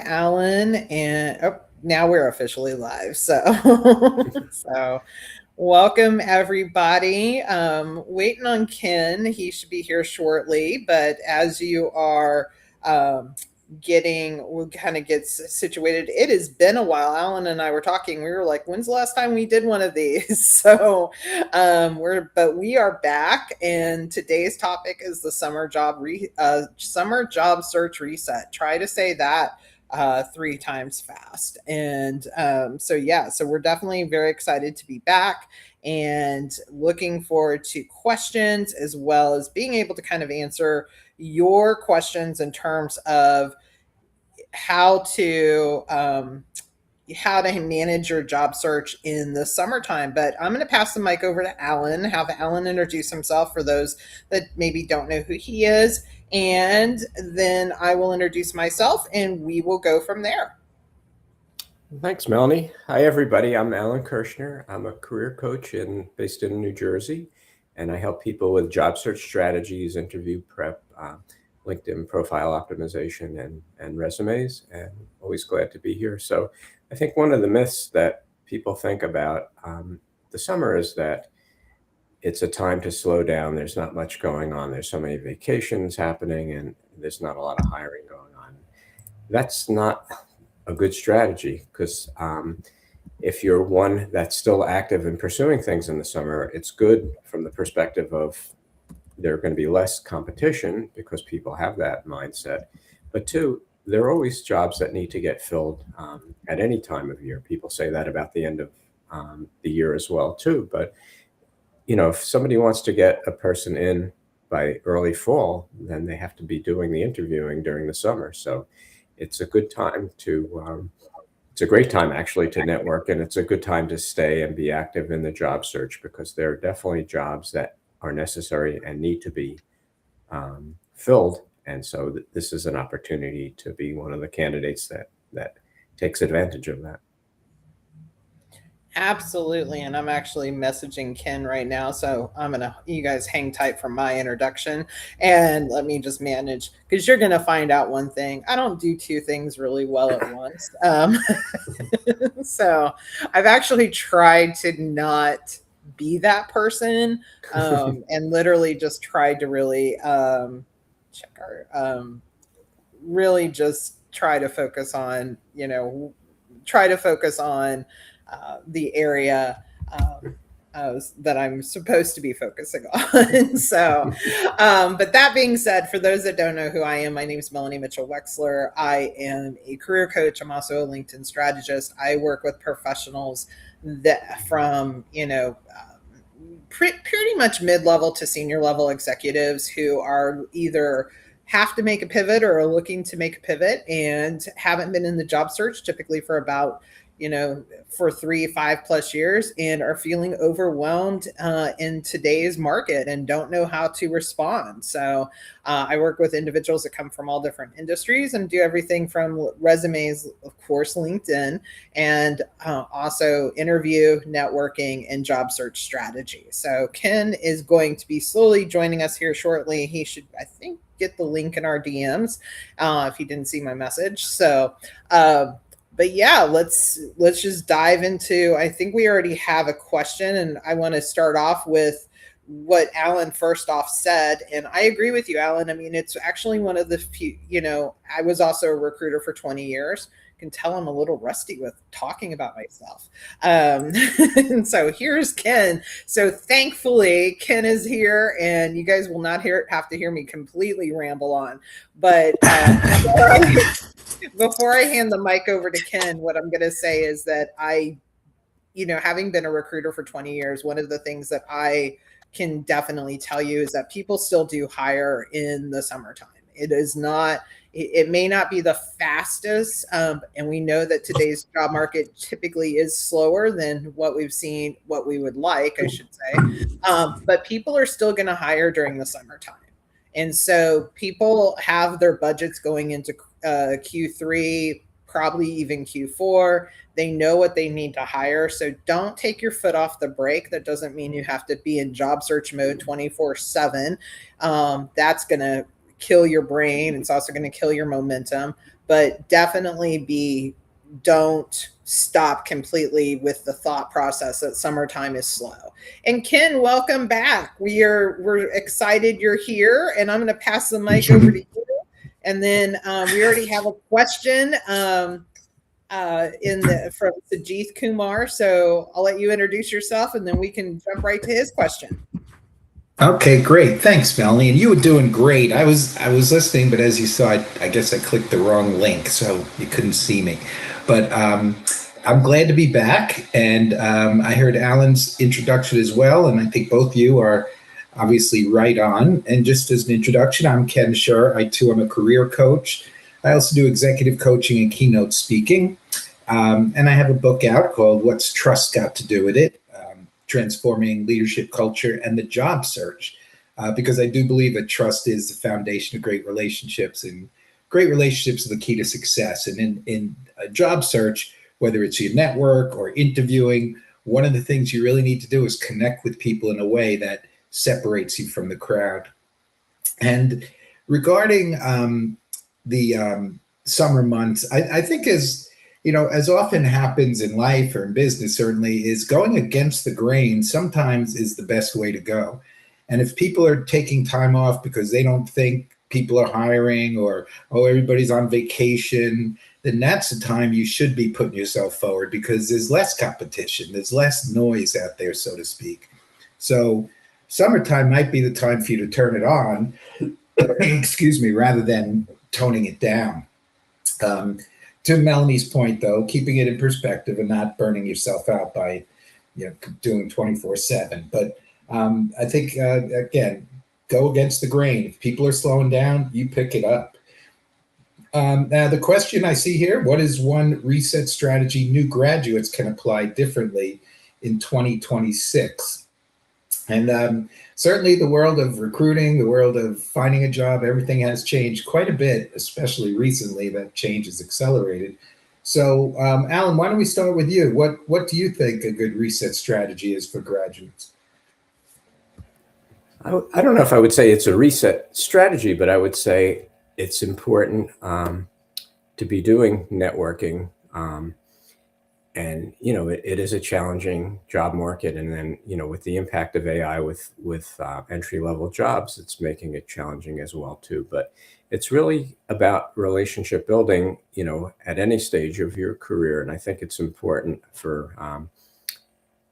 Alan, and now we're officially live. So, so welcome everybody. Waiting on Ken. He should be here shortly. But as you are we'll kind of get situated. It has been a while. Alan and I were talking. We were like, "When's the last time we did one of these?" So, we are back, and today's topic is the summer job search reset. Try to say that 3 times fast. And so we're definitely very excited to be back and looking forward to questions as well as being able to kind of answer your questions in terms of how to manage your job search in the summertime. But I'm going to pass the mic over to Alan, have Alan introduce himself for those that maybe don't know who he is. And then I will introduce myself and we will go from there. Thanks, Melanie. Hi, everybody. I'm Alan Kirshner. I'm a career coach based in New Jersey, and I help people with job search strategies, interview prep, LinkedIn profile optimization, and resumes, and always glad to be here. So I think one of the myths that people think about the summer is that it's a time to slow down. There's not much going on. There's so many vacations happening, and there's not a lot of hiring going on. That's not a good strategy because if you're one that's still active in pursuing things in the summer, it's good from the perspective of there are going to be less competition because people have that mindset. But two, there are always jobs that need to get filled at any time of year. People say that about the end of the year as well, too. But, if somebody wants to get a person in by early fall, then they have to be doing the interviewing during the summer. So it's a good time it's a great time actually to network, and it's a good time to stay and be active in the job search because there are definitely jobs that are necessary and need to be filled. And so this is an opportunity to be one of the candidates that takes advantage of that. Absolutely. And I'm actually messaging Ken right now. So you guys hang tight for my introduction and let me just manage because you're going to find out one thing. I don't do two things really well at once. So I've actually tried to not be that person and literally just tried to really check our, really just try to focus on, the area that I'm supposed to be focusing on. So, but that being said, for those that don't know who I am, my name is Melanie Mitchell Wexler. I am a career coach. I'm also a LinkedIn strategist. I work with professionals that from, pretty much mid-level to senior level executives who are either have to make a pivot or are looking to make a pivot and haven't been in the job search typically for about for 3-5+ years and are feeling overwhelmed in today's market and don't know how to respond. So I work with individuals that come from all different industries and do everything from resumes, of course, LinkedIn, and also interview, networking, and job search strategy. So Ken is going to be slowly joining us here shortly. He should, I think, get the link in our DMs if he didn't see my message. So but yeah, let's just dive into, I think we already have a question, and I want to start off with what Alan first off said. And I agree with you, Alan. I mean, it's actually one of the few, I was also a recruiter for 20 years. You can tell I'm a little rusty with talking about myself. And so here's Ken. So thankfully, Ken is here, and you guys will not have to hear me completely ramble on. But before I hand the mic over to Ken, what I'm going to say is that having been a recruiter for 20 years, one of the things that I can definitely tell you is that people still do hire in the summertime. It may not be the fastest, and we know that today's job market typically is slower than what we've seen, what we would like, I should say. But people are still going to hire during the summertime. And so people have their budgets going into Q3, probably even Q4. They know what they need to hire. So don't take your foot off the brake. That doesn't mean you have to be in job search mode 24/7. That's going to kill your brain. It's also going to kill your momentum. but definitely don't stop completely with the thought process that summertime is slow. And Ken, welcome back. We're excited you're here, and I'm going to pass the mic over to you. And then we already have a question from Sajith Kumar. So I'll let you introduce yourself, and then we can jump right to his question. Okay, great. Thanks, Melanie. And you were doing great. I was listening, but as you saw, I guess I clicked the wrong link, so you couldn't see me. But I'm glad to be back, and I heard Alan's introduction as well, and I think both of you are obviously right on. And just as an introduction, I'm Ken Schur. I too am a career coach. I also do executive coaching and keynote speaking, and I have a book out called "What's Trust Got to Do with It?" Transforming leadership culture and the job search, because I do believe that trust is the foundation of great relationships, and great relationships are the key to success. And in a job search, whether it's your network or interviewing, one of the things you really need to do is connect with people in a way that separates you from the crowd. And regarding the summer months, I think as often happens in life or in business, certainly, is going against the grain sometimes is the best way to go. And if people are taking time off because they don't think people are hiring, or, oh, everybody's on vacation, then that's the time you should be putting yourself forward, because there's less competition, there's less noise out there, so to speak. So summertime might be the time for you to turn it on, excuse me, rather than toning it down. To Melanie's point, though, keeping it in perspective and not burning yourself out by, doing 24/7. But I think, again, go against the grain. If people are slowing down, you pick it up. Now, the question I see here: what is one reset strategy new graduates can apply differently in 2026? And certainly the world of recruiting, the world of finding a job, everything has changed quite a bit, especially recently. That change has accelerated. So, Alan, why don't we start with you? What do you think a good reset strategy is for graduates? I don't know if I would say it's a reset strategy, but I would say it's important to be doing networking. And, it is a challenging job market. And then, with the impact of AI with entry-level jobs, it's making it challenging as well, too. But it's really about relationship building, at any stage of your career. And I think it's important for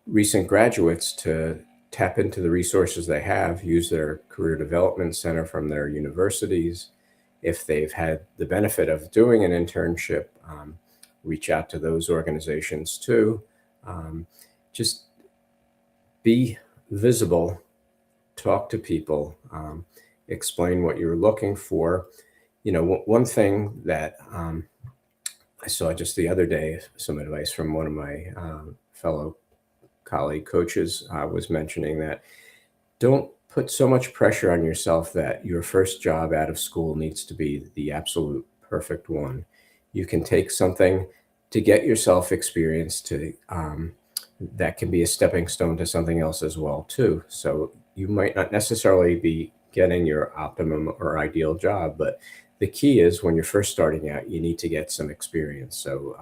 recent graduates to tap into the resources they have, use their career development center from their universities. If they've had the benefit of doing an internship, reach out to those organizations too. Just be visible, talk to people, explain what you're looking for. One thing that I saw just the other day, some advice from one of my fellow colleague coaches was mentioning that don't put so much pressure on yourself that your first job out of school needs to be the absolute perfect one. You can take something to get yourself experience that can be a stepping stone to something else as well too. So you might not necessarily be getting your optimum or ideal job, but the key is when you're first starting out, you need to get some experience. So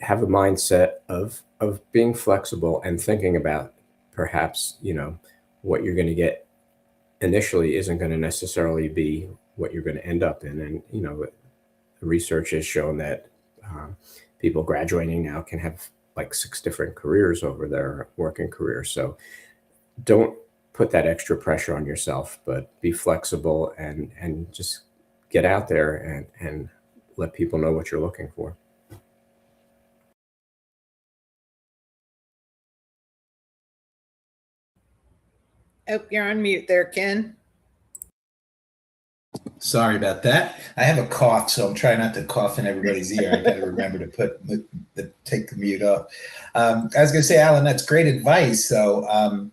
have a mindset of being flexible and thinking about perhaps, what you're going to get initially isn't going to necessarily be what you're going to end up in. And, research has shown that people graduating now can have like 6 different careers over their working career. So don't put that extra pressure on yourself, but be flexible and just get out there and let people know what you're looking for. Oh, you're on mute there, Ken. Sorry about that. I have a cough, so I'm trying not to cough in everybody's ear. I got to remember to take the mute off. I was going to say, Alan, that's great advice. So,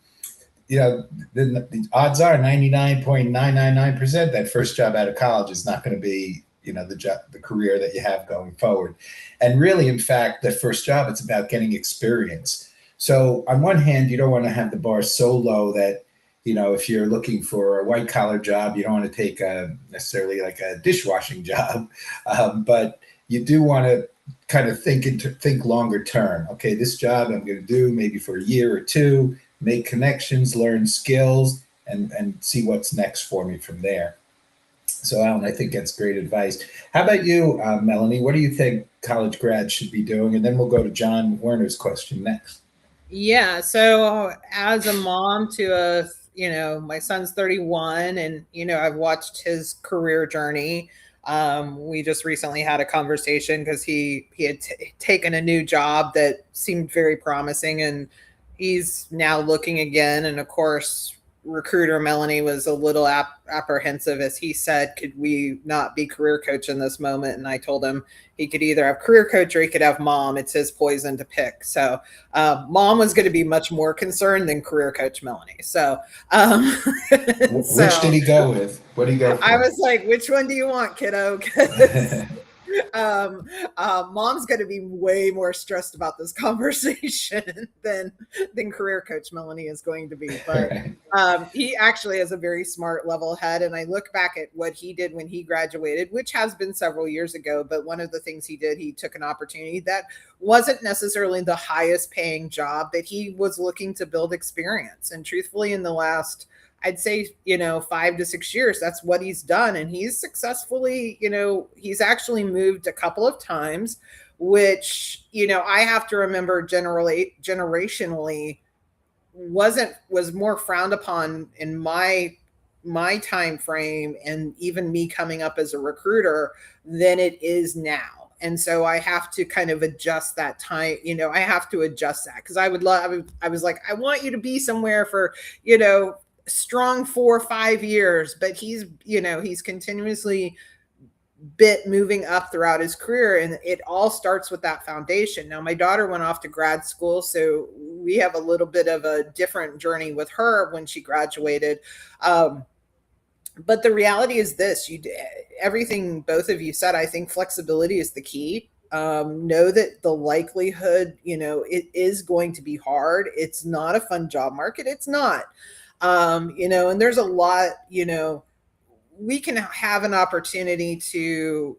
the odds are 99.999% that first job out of college is not going to be, the career that you have going forward. And really, in fact, the first job, it's about getting experience. So on one hand, you don't want to have the bar so low that if you're looking for a white collar job, you don't want to take necessarily like a dishwashing job, but you do want to kind of think longer term. Okay, this job I'm going to do maybe for a year or two, make connections, learn skills, and see what's next for me from there. So, Alan, I think that's great advice. How about you, Melanie? What do you think college grads should be doing? And then we'll go to John Werner's question next. Yeah. So as a mom to my son's 31, and, I've watched his career journey. We just recently had a conversation because he had taken a new job that seemed very promising, and he's now looking again. And of course, recruiter Melanie was a little apprehensive, as he said, could we not be career coach in this moment? And I told him he could either have career coach or he could have mom. It's his poison to pick. So mom was going to be much more concerned than career coach Melanie. So which did he go with? What did he go for? I was like, which one do you want, kiddo? Mom's going to be way more stressed about this conversation than career coach Melanie is going to be. But he actually has a very smart level head. And I look back at what he did when he graduated, which has been several years ago. But one of the things he did, he took an opportunity that wasn't necessarily the highest paying job, but he was looking to build experience. And truthfully, in the last, I'd say, 5 to 6 years, that's what he's done. And he's successfully, he's actually moved a couple of times, which, I have to remember generationally was more frowned upon in my time frame, and even me coming up as a recruiter, than it is now. And so I have to kind of adjust that time. I have to adjust that, because I was like, I want you to be somewhere for, strong 4 or 5 years, but he's continuously moving up throughout his career, and it all starts with that foundation. Now, my daughter went off to grad school, so we have a little bit of a different journey with her when she graduated. But the reality is this: everything both of you said, I think flexibility is the key. Know that the likelihood, it is going to be hard. It's not a fun job market. It's not. And there's a lot, we can have an opportunity to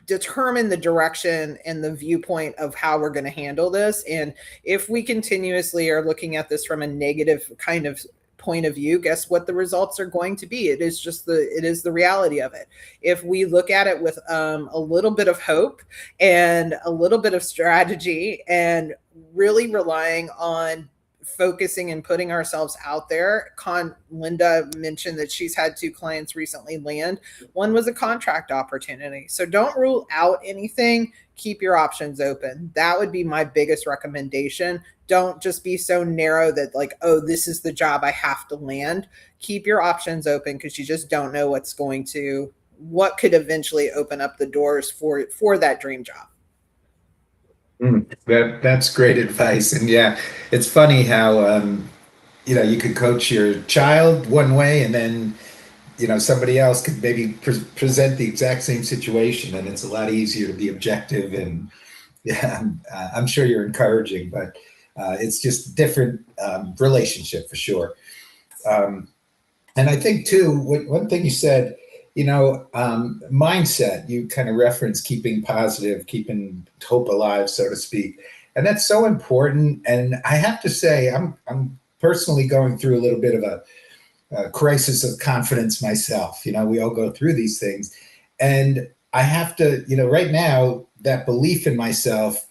determine the direction and the viewpoint of how we're going to handle this. And if we continuously are looking at this from a negative kind of point of view, guess what the results are going to be? It is the reality of it. If we look at it with a little bit of hope and a little bit of strategy, and really relying on focusing and putting ourselves out there. Linda mentioned that she's had 2 clients recently land. One was a contract opportunity. So don't rule out anything. Keep your options open. That would be my biggest recommendation. Don't just be so narrow that like, oh, this is the job I have to land. Keep your options open, because you just don't know what could eventually open up the doors for that dream job. That's great advice. And yeah, it's funny how you could coach your child one way, and then somebody else could maybe present the exact same situation, and it's a lot easier to be objective. And yeah, I'm sure you're encouraging, but it's just different relationship for sure. And I think too, one thing you said, mindset, you kind of reference keeping positive, keeping hope alive, so to speak. And that's so important. And I have to say, I'm personally going through a little bit of a crisis of confidence myself. We all go through these things. And I have to, right now, that belief in myself,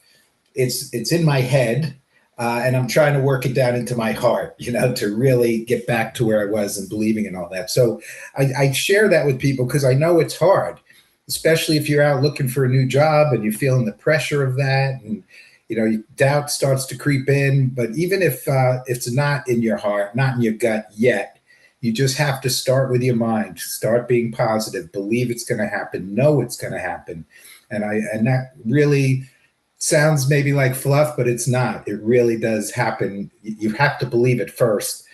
it's in my head. And I'm trying to work it down into my heart, to really get back to where I was and believing in all that. So I share that with people because I know it's hard, especially if you're out looking for a new job and you're feeling the pressure of that. And, doubt starts to creep in. But even if it's not in your heart, not in your gut yet, you just have to start with your mind, start being positive, believe it's going to happen, know it's going to happen. And that really sounds maybe like fluff, but it's not. It really does happen. You have to believe it first.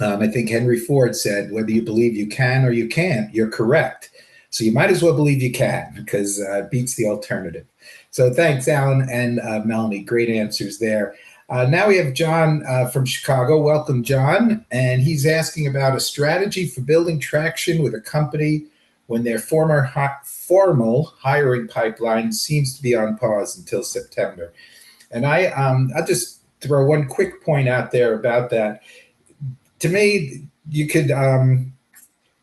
I think Henry Ford said, whether you believe you can or you can't, you're correct. So you might as well believe you can, because it beats the alternative. So thanks, Alan and Melanie. Great answers there. Now we have John from Chicago. Welcome, John. And he's asking about a strategy for building traction with a company when their formal hiring pipeline seems to be on pause until September. And I'll just throw one quick point out there about that. To me, you could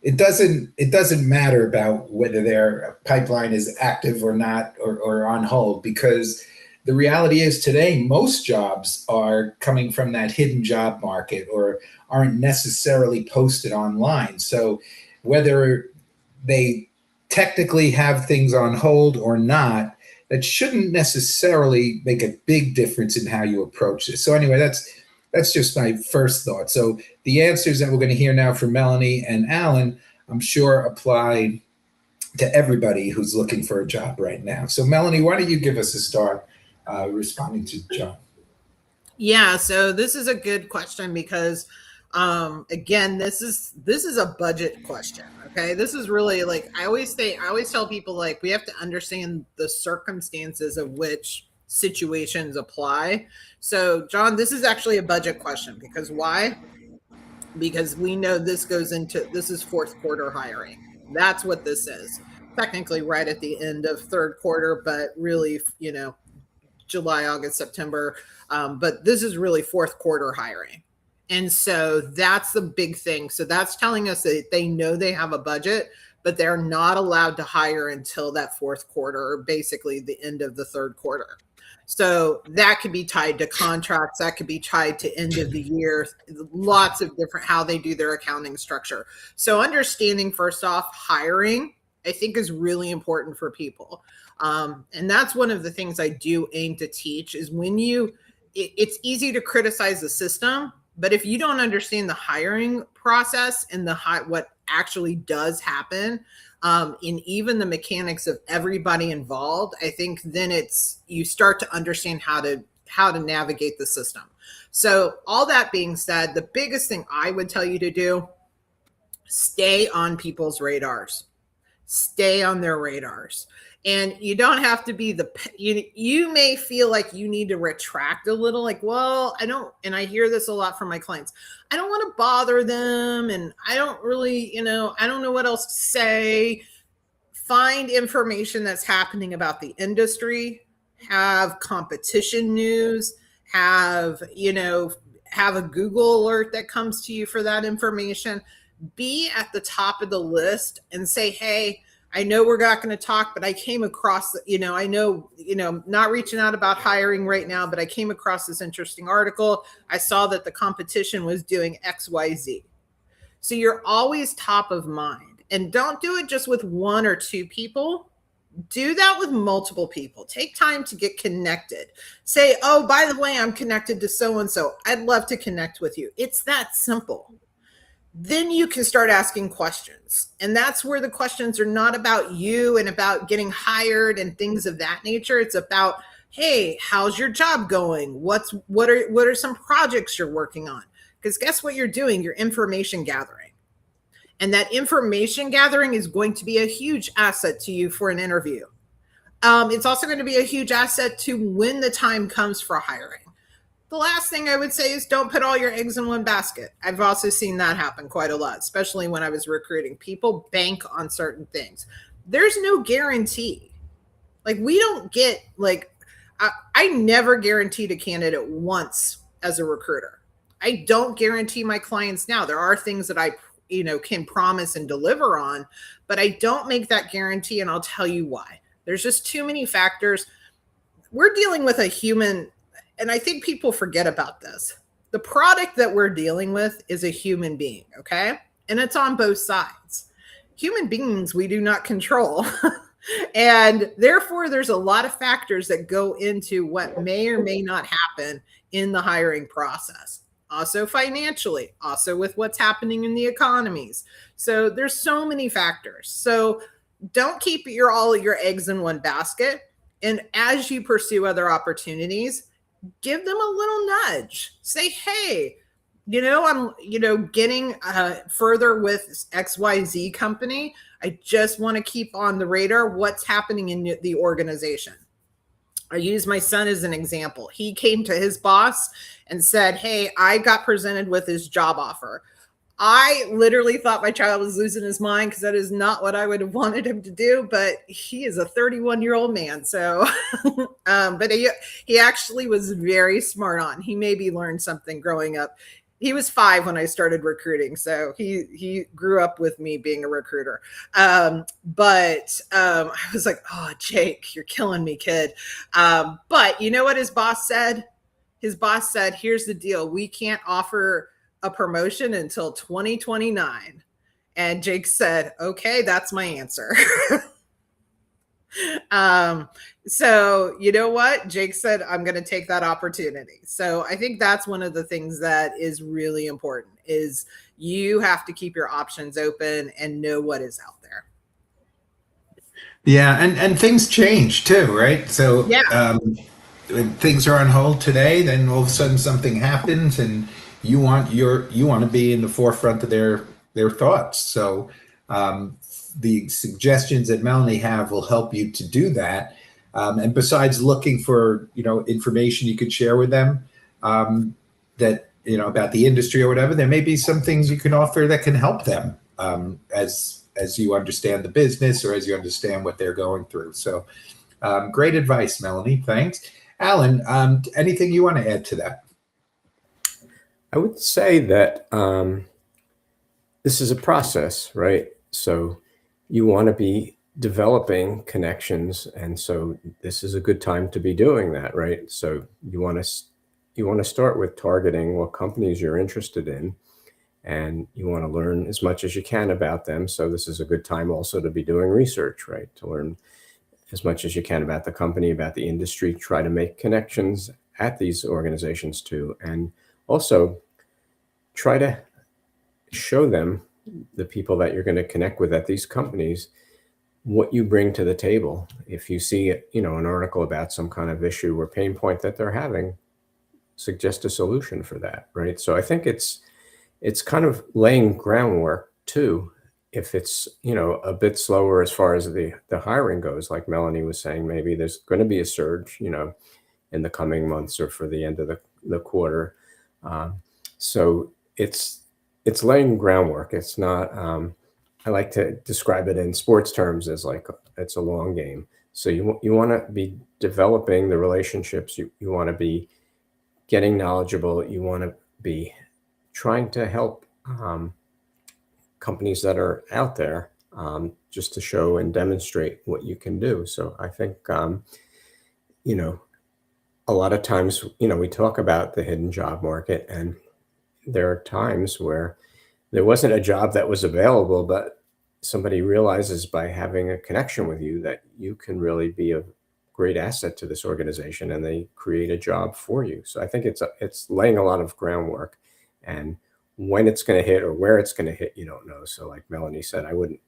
it doesn't matter about whether their pipeline is active or not, or on hold, because the reality is today most jobs are coming from that hidden job market or aren't necessarily posted online. So whether they technically have things on hold or not, that shouldn't necessarily make a big difference in how you approach this. So anyway, that's just my first thought. So the answers that we're going to hear now from Melanie and Alan, I'm sure apply to everybody who's looking for a job right now. So Melanie, why don't you give us a start responding to John? Yeah, so this is a good question because again, this is a budget question. Okay. This is really like I always tell people, like, we have to understand the circumstances of which situations apply. So John, this is actually a budget question because why? Because we know this is fourth quarter hiring. That's what this is. Technically right at the end of third quarter, but really, July, August, September. But this is really fourth quarter hiring. And so that's the big thing. So that's telling us that they know they have a budget, but they're not allowed to hire until that fourth quarter, or basically the end of the third quarter. So that could be tied to contracts. That could be tied to end of the year, lots of different, how they do their accounting structure. So understanding, first off, hiring, I think, is really important for people. And that's one of the things I do aim to teach is it's easy to criticize the system, but if you don't understand the hiring process and what actually does happen, in even the mechanics of everybody involved, I think then you start to understand how to navigate the system. So all that being said, the biggest thing I would tell you to do, stay on people's radars. Stay on their radars. And you don't have to be you may feel like you need to retract a little, like, well, and I hear this a lot from my clients. I don't want to bother them. And I don't really, I don't know what else to say. Find information that's happening about the industry, have competition news, have a Google alert that comes to you for that information. Be at the top of the list and say, hey, I know we're not going to talk, but I came across, I know, not reaching out about hiring right now, but I came across this interesting article. I saw that the competition was doing XYZ. So you're always top of mind, and don't do it just with one or two people. Do that with multiple people. Take time to get connected. Say, oh, by the way, I'm connected to so-and-so. I'd love to connect with you. It's that simple. Then you can start asking questions. And that's where the questions are not about you and about getting hired and things of that nature. It's about, hey, how's your job going? What are some projects you're working on? Because guess what you're doing? You're information gathering. And that information gathering is going to be a huge asset to you for an interview. It's also going to be a huge asset to when the time comes for hiring. The last thing I would say is don't put all your eggs in one basket. I've also seen that happen quite a lot, especially when I was recruiting. People bank on certain things. There's no guarantee. Like, we don't get, I never guaranteed a candidate once as a recruiter. I don't guarantee my clients now. There are things that I, can promise and deliver on, but I don't make that guarantee, and I'll tell you why. There's just too many factors. We're dealing with a human. And I think people forget about this. The product that we're dealing with is a human being, okay? And it's on both sides. Human beings we do not control. And therefore, there's a lot of factors that go into what may or may not happen in the hiring process. Also financially, also with what's happening in the economies. So there's so many factors. So don't keep all your eggs in one basket. And as you pursue other opportunities, give them a little nudge. Say, hey, I'm, getting further with XYZ company. I just want to keep on the radar what's happening in the organization. I use my son as an example. He came to his boss and said, "Hey, I got presented with this job offer." I literally thought my child was losing his mind because that is not what I would have wanted him to do. But he is a 31-year-old man. So, but he actually was very smart on. He maybe learned something growing up. He was 5 when I started recruiting. So he grew up with me being a recruiter. But I was like, "Oh, Jake, you're killing me, kid." But you know what his boss said? His boss said, "Here's the deal. We can't offer a promotion until 2029." And Jake said, "Okay, that's my answer." So you know what? Jake said, "I'm going to take that opportunity." So I think that's one of the things that is really important is you have to keep your options open and know what is out there. Yeah, and things change too, right? So Yeah. when things are on hold today, then all of a sudden something happens, and you want to be in the forefront of their thoughts. So the suggestions that Melanie have will help you to do that. And besides looking for information you could share with them, that about the industry or whatever, there may be some things you can offer that can help them as you understand the business or as you understand what they're going through. So great advice, Melanie. Thanks. Alan, anything you want to add to that? I would say that this is a process, right? So you want to be developing connections, and so this is a good time to be doing that, right? So you want to start with targeting what companies you're interested in, and you want to learn as much as you can about them. So this is a good time also to be doing research, right? To learn as much as you can about the company, about the industry, try to make connections at these organizations too. And also try to show them, the people that you're going to connect with at these companies, what you bring to the table. If you see, an article about some kind of issue or pain point that they're having, suggest a solution for that, right? So I think it's kind of laying groundwork too. If it's, a bit slower as far as the hiring goes, like Melanie was saying, maybe there's going to be a surge, in the coming months or for the end of the quarter. So it's laying groundwork. It's not, I like to describe it in sports terms as like, it's a long game. So you want to be developing the relationships. You want to be getting knowledgeable. You want to be trying to help companies that are out there, just to show and demonstrate what you can do. So I think, a lot of times, we talk about the hidden job market, and there are times where there wasn't a job that was available, but somebody realizes by having a connection with you that you can really be a great asset to this organization, and they create a job for you. So I think it's laying a lot of groundwork, and when it's going to hit or where it's going to hit, you don't know. So like Melanie said, I wouldn't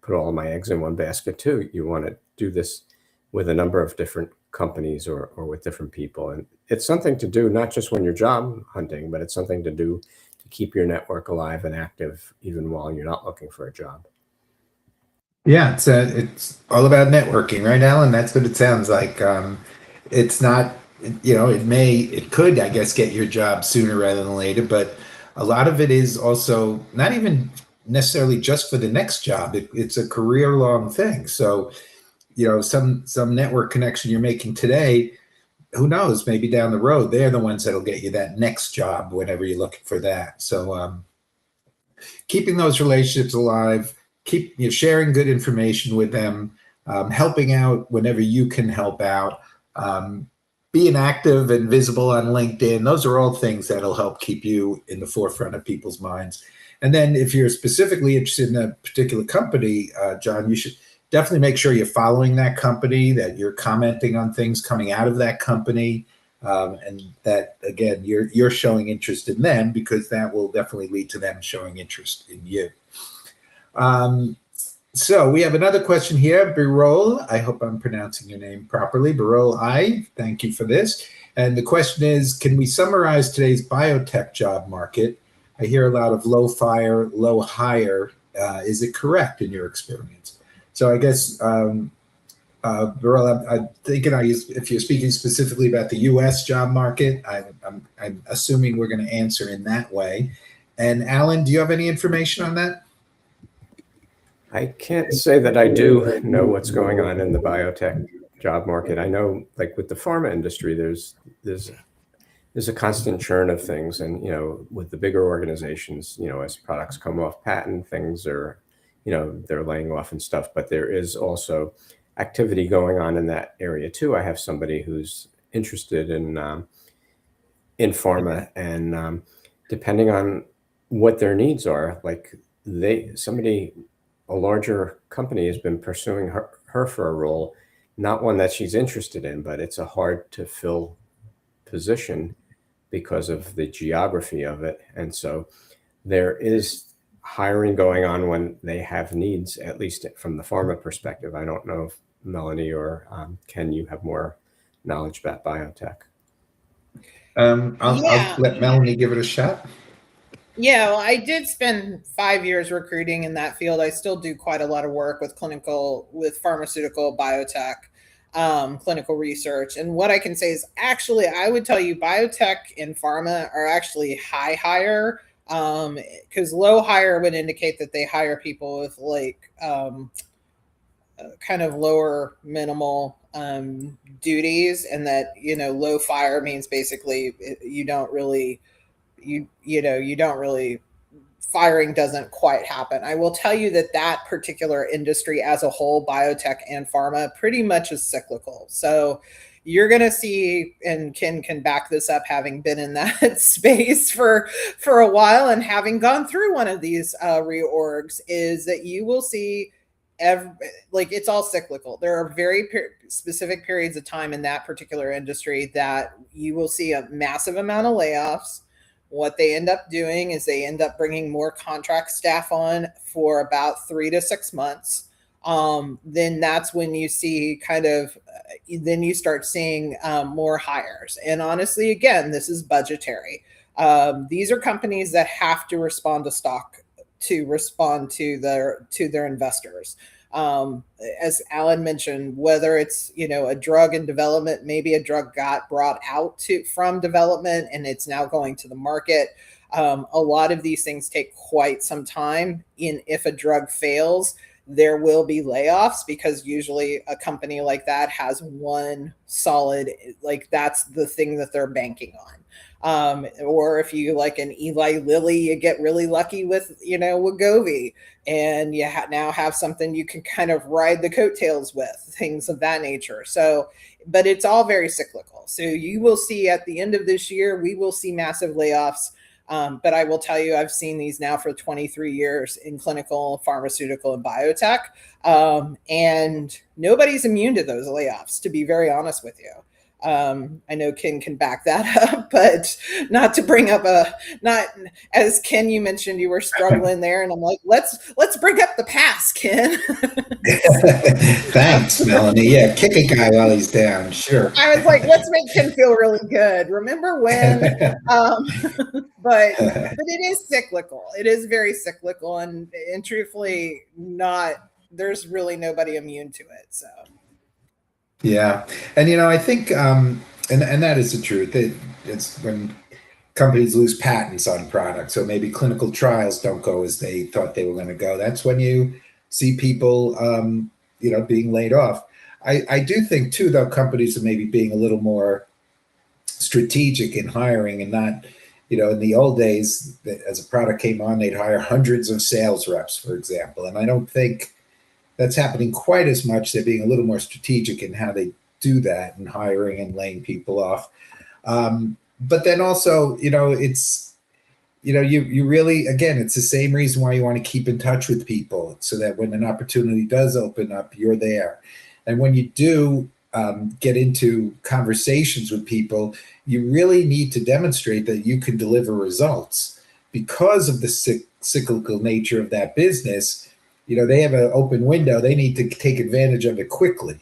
put all my eggs in one basket too. You want to do this with a number of different companies or with different people. And it's something to do, not just when you're job hunting, but it's something to do to keep your network alive and active, even while you're not looking for a job. Yeah, it's all about networking, right, Alan? That's what it sounds like. It's not, it could, I guess, get your job sooner rather than later, but a lot of it is also not even necessarily just for the next job. It's a career long thing. So, some network connection you're making today, who knows, maybe down the road, they're the ones that'll get you that next job whenever you're looking for that. So keeping those relationships alive, keep sharing good information with them, helping out whenever you can help out, being active and visible on LinkedIn. Those are all things that'll help keep you in the forefront of people's minds. And then if you're specifically interested in a particular company, John, you should definitely make sure you're following that company, that you're commenting on things coming out of that company, and that, again, you're showing interest in them, because that will definitely lead to them showing interest in you. So we have another question here, Birol. I hope I'm pronouncing your name properly. Birol, thank you for this. And the question is, can we summarize today's biotech job market? I hear a lot of low fire, low hire. Is it correct in your experience? So I guess Beryl, I'm thinking if you're speaking specifically about the U.S. job market, I'm assuming we're going to answer in that way. And Alan, do you have any information on that? I can't say that I do know what's going on in the biotech job market. I know, like with the pharma industry, there's a constant churn of things, and with the bigger organizations, as products come off patent, things are, they're laying off and stuff. But there is also activity going on in that area too. I have somebody who's interested in pharma, and depending on what their needs are, like a larger company has been pursuing her for a role, not one that she's interested in, but it's a hard to fill position because of the geography of it. And so there is hiring going on when they have needs, at least from the pharma perspective. I don't know if Melanie or Ken, you have more knowledge about biotech. I'll let Melanie give it a shot. Yeah, well, I did spend 5 years recruiting in that field. I still do quite a lot of work with pharmaceutical, biotech, clinical research. And what I can say is actually, I would tell you biotech and pharma are actually high hire, because low hire would indicate that they hire people with kind of lower minimal duties, and that, low fire means basically you don't really firing doesn't quite happen. I will tell you that particular industry as a whole, biotech and pharma, pretty much is cyclical. So you're going to see, and Ken can back this up, having been in that space for a while and having gone through one of these reorgs, is that you will see it's all cyclical. There are very specific periods of time in that particular industry that you will see a massive amount of layoffs. What they end up doing is they end up bringing more contract staff on for about 3 to 6 months. Then that's when you see then you start seeing more hires. And honestly, again, this is budgetary. These are companies that have to respond to stock to respond to their investors. As Alan mentioned, whether it's a drug in development, maybe a drug got brought out from development and it's now going to the market. A lot of these things take quite some time. If a drug fails, there will be layoffs, because usually a company like that has one solid, that's the thing that they're banking on. Or if you like an Eli Lilly, you get really lucky with, Wegovy, and you now have something you can kind of ride the coattails with, things of that nature. So, but it's all very cyclical. So you will see at the end of this year, we will see massive layoffs. But I will tell you, I've seen these now for 23 years in clinical, pharmaceutical, and biotech. And nobody's immune to those layoffs, to be very honest with you. I know Ken can back that up, but not to bring up as Ken, you mentioned you were struggling there, and I'm like, let's bring up the past, Ken. Thanks, Melanie. Yeah, kick a guy while he's down. Sure. I was like, let's make Ken feel really good. Remember when? But it is cyclical. It is very cyclical, and truthfully, there's really nobody immune to it. So. Yeah, and I think, and that is the truth. It's when companies lose patents on products, so maybe clinical trials don't go as they thought they were going to go. That's when you see people, being laid off. I do think too, though, companies are maybe being a little more strategic in hiring, and not, in the old days, as a product came on, they'd hire hundreds of sales reps, for example, and I don't think that's happening quite as much. They're being a little more strategic in how they do that, and hiring and laying people off. But then also, it's, you really, again, it's the same reason why you want to keep in touch with people, so that when an opportunity does open up, you're there. And when you do get into conversations with people, you really need to demonstrate that you can deliver results, because of the cyclical nature of that business. They have an open window. They need to take advantage of it quickly.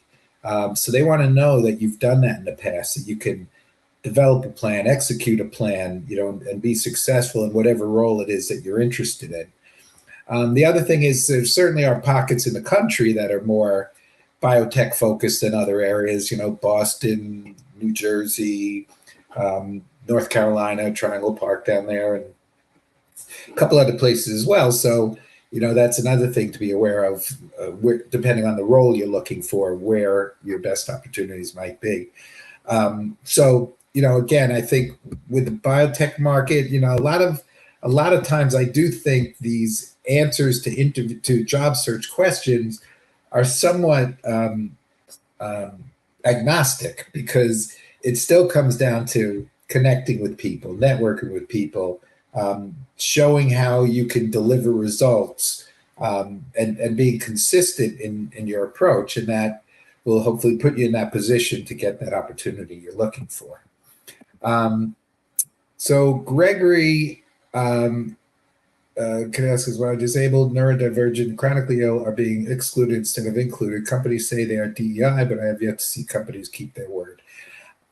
So they want to know that you've done that in the past, that you can develop a plan, execute a plan, and be successful in whatever role it is that you're interested in. The other thing is, there certainly are pockets in the country that are more biotech focused than other areas, Boston, New Jersey, North Carolina, Triangle Park down there, and a couple other places as well. So, that's another thing to be aware of, depending on the role you're looking for, where your best opportunities might be. So, again, I think with the biotech market, a lot of times I do think these answers to job search questions are somewhat agnostic, because it still comes down to connecting with people, networking with people, showing how you can deliver results, and being consistent in your approach, and that will hopefully put you in that position to get that opportunity you're looking for. So Gregory, can I ask as well, disabled, neurodivergent, chronically ill are being excluded instead of included. Companies say they are DEI, but I have yet to see companies keep their word.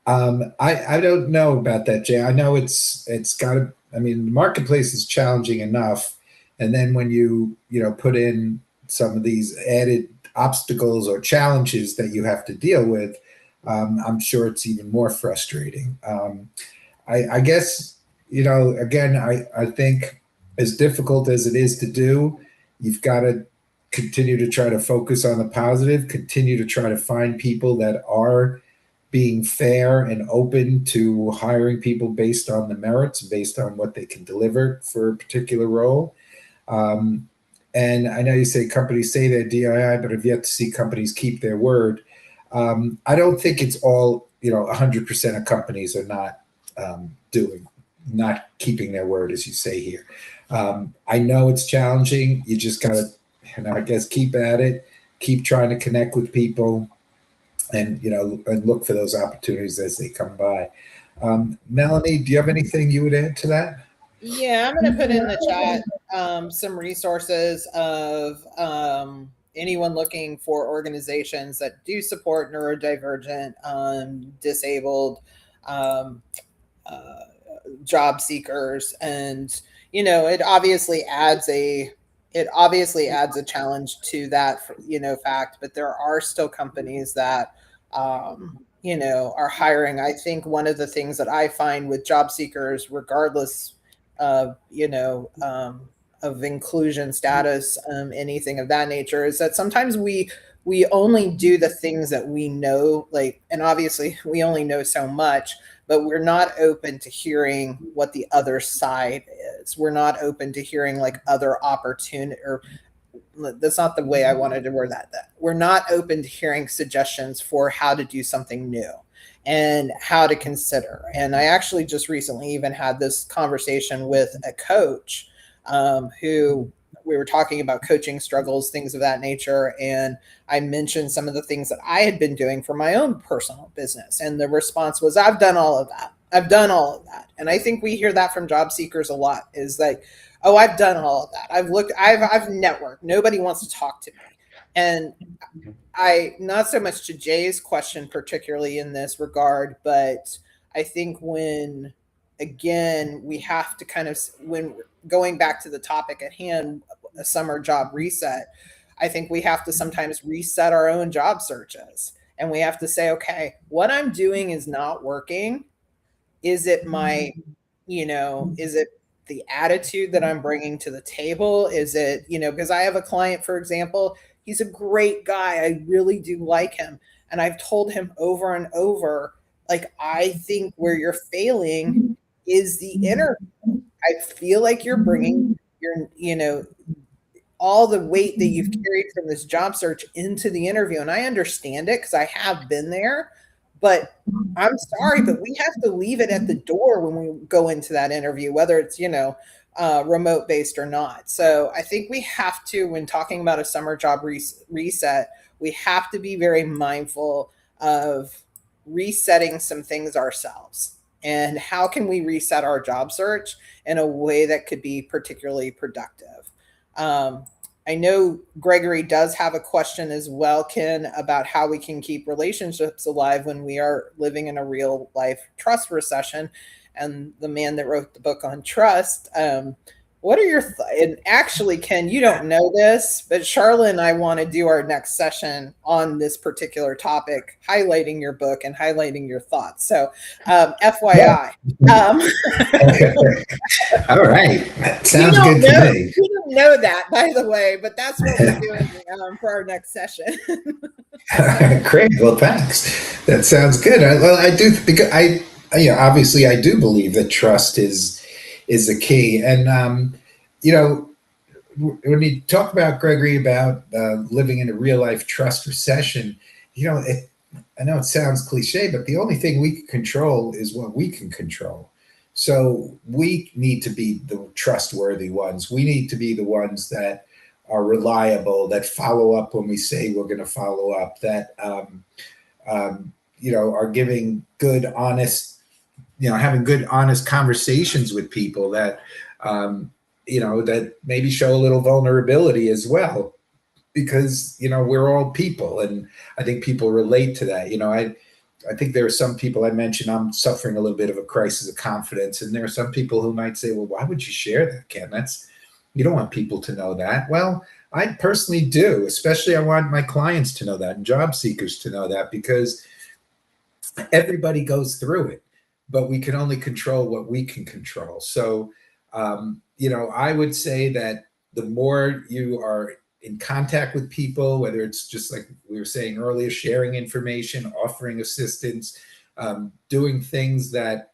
I don't know about that, Jay. I know it's got to, I mean, the marketplace is challenging enough. And then when you put in some of these added obstacles or challenges that you have to deal with, I'm sure it's even more frustrating. I guess, again, I think as difficult as it is to do, you've got to continue to try to focus on the positive, continue to try to find people that are being fair and open to hiring people based on the merits, based on what they can deliver for a particular role. And I know you say companies say they're DII, but have yet to see companies keep their word. I don't think it's all, 100% of companies are not keeping their word, as you say here. I know it's challenging. You just got to, I guess, keep at it, keep trying to connect with people, and and look for those opportunities as they come by. Melanie, do you have anything you would add to that? Yeah, I'm going to put in the chat some resources of anyone looking for organizations that do support neurodivergent, disabled job seekers, and it obviously adds a challenge to that fact, but there are still companies that are hiring. I think one of the things that I find with job seekers, regardless of of inclusion status, anything of that nature, is that sometimes we only do the things that we know, like, and obviously we only know so much, but we're not open to hearing what the other side is. We're not open to hearing like other opportunity, or that's not the way I wanted to word that. We're not open to hearing suggestions for how to do something new and how to consider. And I actually just recently even had this conversation with a coach who we were talking about coaching struggles, things of that nature. And I mentioned some of the things that I had been doing for my own personal business. And the response was, I've done all of that. I've done all of that. And I think we hear that from job seekers a lot, is like, oh, I've done all of that. I've networked. Nobody wants to talk to me. And not so much to Jay's question, particularly in this regard, but I think again, we have to kind of, when going back to the topic at hand, a summer job reset, I think we have to sometimes reset our own job searches. And we have to say, okay, what I'm doing is not working. Is it is it the attitude that I'm bringing to the table? Is it, because I have a client, for example, he's a great guy. I really do like him. And I've told him over and over, like, I think where you're failing is the interview. I feel like you're bringing all the weight that you've carried from this job search into the interview. And I understand it because I have been there, but I'm sorry, but we have to leave it at the door when we go into that interview, whether it's, remote based or not. So I think we have to, when talking about a summer job reset, we have to be very mindful of resetting some things ourselves. And how can we reset our job search in a way that could be particularly productive? I know Gregory does have a question as well, Ken, about how we can keep relationships alive when we are living in a real life trust recession. And the man that wrote the book on trust What are your and actually, Ken, you don't know this, but Charlotte and I want to do our next session on this particular topic, highlighting your book and highlighting your thoughts. So, FYI. Okay. All right. That sounds good to me. We don't know that, by the way, but that's what we're doing for our next session. Great. Well, thanks. That sounds good. I do, because obviously I do believe that trust is the key. And when you talk about, Gregory, about living in a real life trust recession, I know it sounds cliche, but the only thing we can control is what we can control. So we need to be the trustworthy ones. We need to be the ones that are reliable, that follow up when we say we're going to follow up, that are giving good, honest, having good, honest conversations with people, that that maybe show a little vulnerability as well, because we're all people, and I think people relate to that. I think there are some people, I mentioned I'm suffering a little bit of a crisis of confidence, and there are some people who might say, well, why would you share that, Ken? You don't want people to know that. Well, I personally do. Especially I want my clients to know that, and job seekers to know that, because everybody goes through it, but we can only control what we can control. So, I would say that the more you are in contact with people, whether it's just like we were saying earlier, sharing information, offering assistance, doing things that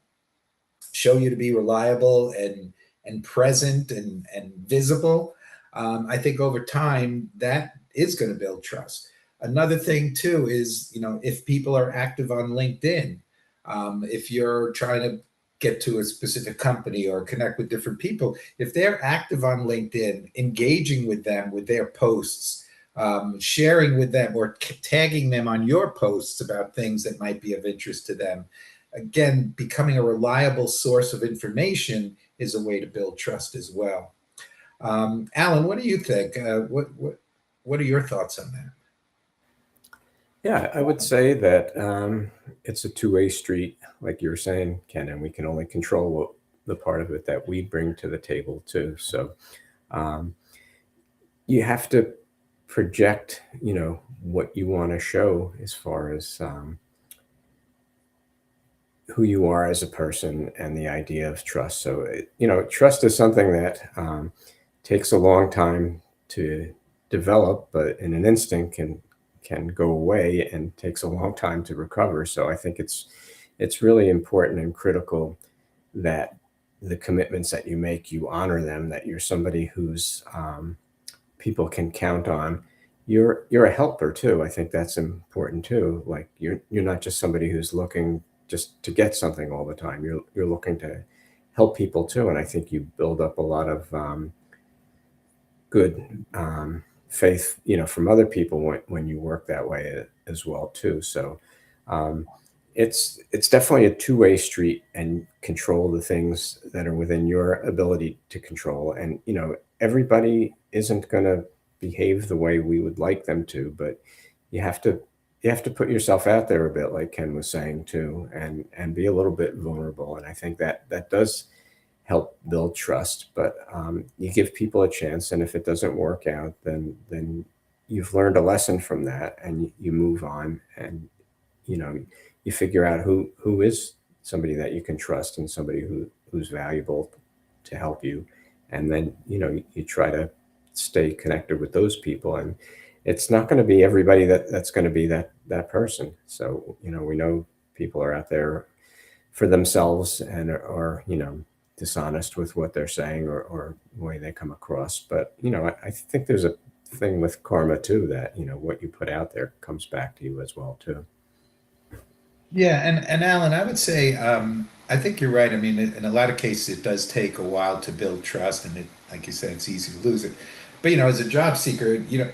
show you to be reliable and present and visible, I think over time that is going to build trust. Another thing too is, if people are active on LinkedIn, if you're trying to get to a specific company or connect with different people, if they're active on LinkedIn, engaging with them with their posts, sharing with them or tagging them on your posts about things that might be of interest to them, again, becoming a reliable source of information is a way to build trust as well. Alan, what do you think? What are your thoughts on that? Yeah, I would say that it's a two-way street, like you were saying, Ken, and we can only control the part of it that we bring to the table too. So you have to project, what you want to show as far as who you are as a person and the idea of trust. So, trust is something that takes a long time to develop, but in an instant can go away and takes a long time to recover. So I think it's really important and critical that the commitments that you make, you honor them, that you're somebody who's people can count on. You're a helper too. I think that's important too. Like you're not just somebody who's looking just to get something all the time. You're looking to help people too. And I think you build up a lot of good faith, from other people when you work that way as well too. So it's definitely a two-way street, and control the things that are within your ability to control. And everybody isn't going to behave the way we would like them to, but you have to put yourself out there a bit, like Ken was saying too, and be a little bit vulnerable. And I think that does help build trust. But you give people a chance, and if it doesn't work out, then you've learned a lesson from that, and you move on, and you figure out who is somebody that you can trust, and somebody who's valuable to help you. And then you try to stay connected with those people, and it's not going to be everybody that's going to be that person. So we know people are out there for themselves and are dishonest with what they're saying or the way they come across. But I think there's a thing with karma too, that what you put out there comes back to you as well too. Yeah, and Alan, I would say I think you're right. I mean, in a lot of cases, it does take a while to build trust, and like you said, it's easy to lose it. But as a job seeker, you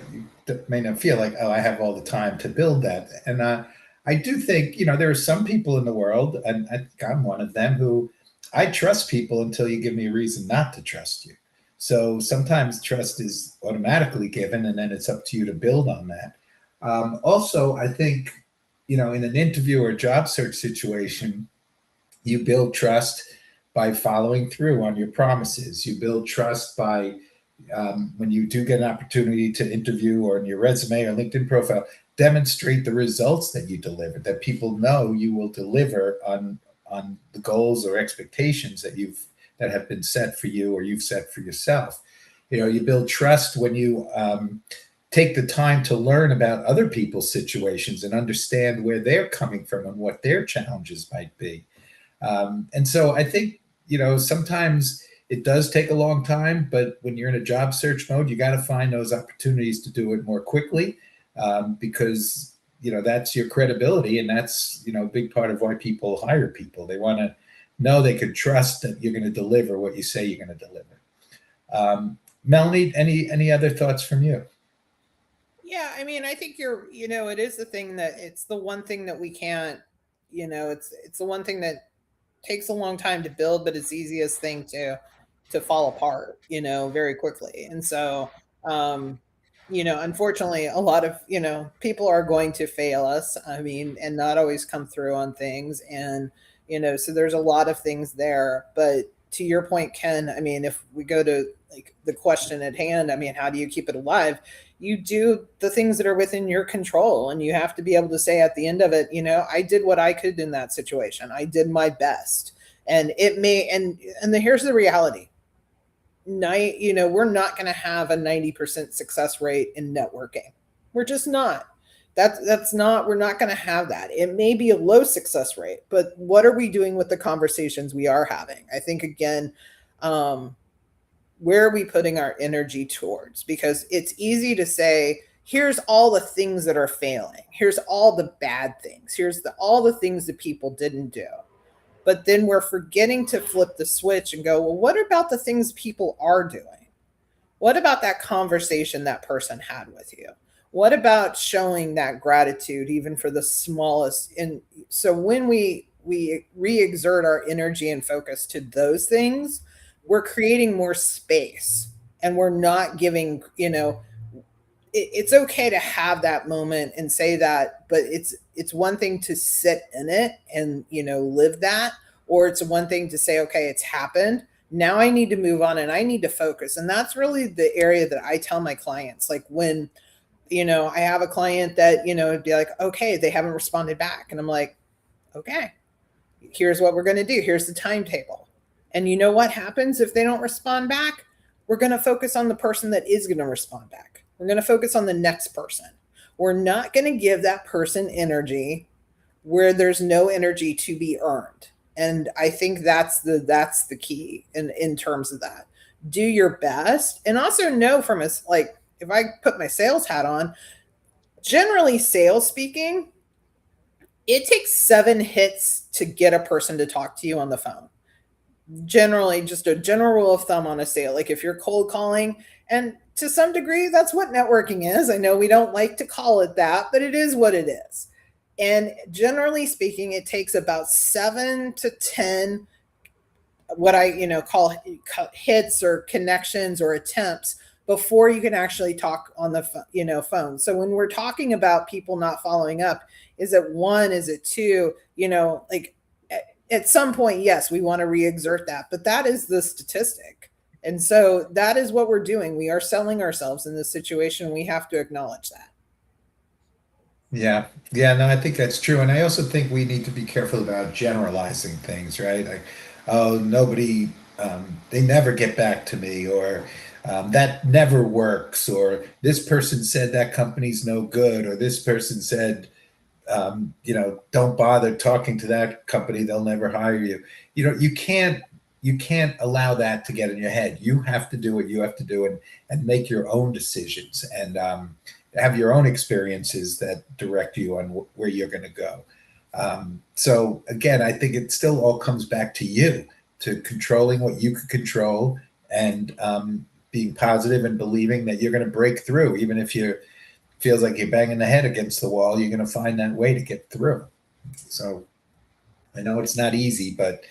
may not feel like, oh, I have all the time to build that. And I do think there are some people in the world, and I think I'm one of them, who I trust people until you give me a reason not to trust you. So sometimes trust is automatically given, and then it's up to you to build on that. Also, I think in an interview or job search situation, you build trust by following through on your promises. You build trust by when you do get an opportunity to interview or in your resume or LinkedIn profile, demonstrate the results that you delivered, that people know you will deliver on the goals or expectations that have been set for you or you've set for yourself. You build trust when you take the time to learn about other people's situations and understand where they're coming from and what their challenges might be. And so I think, sometimes it does take a long time, but when you're in a job search mode, you got to find those opportunities to do it more quickly, because, that's your credibility. And that's, a big part of why people hire people. They want to know they can trust that you're going to deliver what you say you're going to deliver. Melanie, any other thoughts from you? Yeah, I mean, I think it is it's the one thing that we can't, it's the one thing that takes a long time to build, but it's the easiest thing to fall apart, very quickly. And so, unfortunately, a lot of, people are going to fail us. I mean, and not always come through on things. And, so there's a lot of things there. But to your point, Ken, I mean, if we go to like the question at hand, I mean, how do you keep it alive? You do the things that are within your control, and you have to be able to say at the end of it, I did what I could in that situation. I did my best. And here's the reality. We're not going to have a 90% success rate in networking. We're just not. We're not going to have that. It may be a low success rate, but what are we doing with the conversations we are having? I think, again, where are we putting our energy towards? Because it's easy to say, here's all the things that are failing. Here's all the bad things. Here's all the things that people didn't do. But then we're forgetting to flip the switch and go, well, what about the things people are doing? What about that conversation that person had with you? What about showing that gratitude even for the smallest? And so when we re-exert our energy and focus to those things, we're creating more space, and we're not giving, it's okay to have that moment and say that, but it's one thing to sit in it and, live that, or it's one thing to say, okay, it's happened. Now I need to move on and I need to focus. And that's really the area that I tell my clients, like when, I have a client that, it'd be like, okay, they haven't responded back. And I'm like, okay, here's what we're going to do. Here's the timetable. And you know what happens if they don't respond back? We're going to focus on the person that is going to respond back. We're going to focus on the next person. We're not going to give that person energy where there's no energy to be earned. And I think that's the key in terms of that. Do your best, and also know from us, like, if I put my sales hat on, generally sales speaking, it takes 7 hits to get a person to talk to you on the phone. Generally, just a general rule of thumb on a sale. Like if you're cold calling, and to some degree, that's what networking is. I know we don't like to call it that, but it is what it is. And generally speaking, it takes about 7 to 10, what I call hits or connections or attempts before you can actually talk on the phone. So when we're talking about people not following up, is it 1? Is it 2? Like at some point, yes, we want to re-exert that, but that is the statistic. And so that is what we're doing. We are selling ourselves in this situation. We have to acknowledge that. Yeah. No, I think that's true. And I also think we need to be careful about generalizing things, right? Like, oh, nobody, they never get back to me, or that never works, or this person said that company's no good, or this person said, don't bother talking to that company, they'll never hire you. You can't allow that to get in your head. You have to do what you have to do and make your own decisions and have your own experiences that direct you on where you're going to go. So again, I think it still all comes back to you, to controlling what you can control, and being positive and believing that you're going to break through. Even if you feels like you're banging the head against the wall, you're going to find that way to get through. So I know it's not easy, but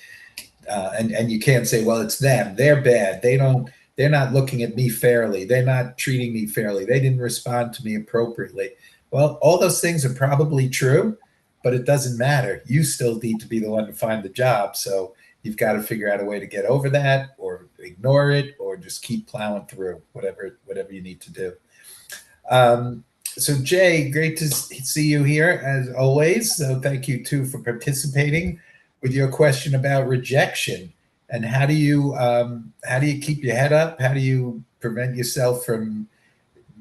and you can't say, well, it's them, they're bad, they're not looking at me fairly, they're not treating me fairly, they didn't respond to me appropriately. Well, all those things are probably true, but it doesn't matter. You still need to be the one to find the job. So you've got to figure out a way to get over that, or ignore it, or just keep plowing through whatever you need to do. So Jay, great to see you here as always. So thank you too for participating with your question about rejection, and how do you keep your head up? How do you prevent yourself from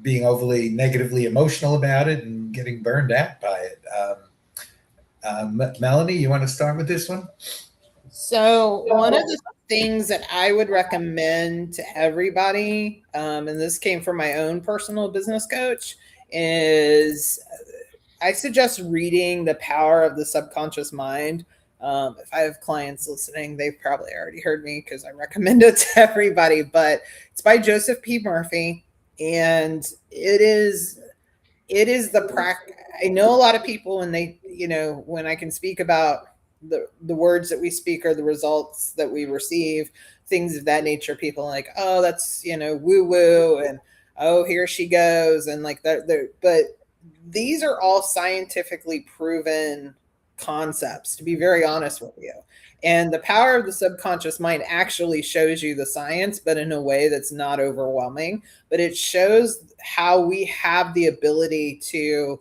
being overly negatively emotional about it and getting burned out by it? Melanie, you want to start with this one? So one of the things that I would recommend to everybody, and this came from my own personal business coach, is I suggest reading The Power of the Subconscious Mind. If I have clients listening, they've probably already heard me because I recommend it to everybody, but it's by Joseph P. Murphy. And it is the practice. I know a lot of people when they, when I can speak about the words that we speak are the results that we receive, things of that nature, people are like, oh, that's, woo woo. And, oh, here she goes. And like that, but these are all scientifically proven concepts, to be very honest with you. And The Power of the Subconscious Mind actually shows you the science, but in a way that's not overwhelming. But it shows how we have the ability to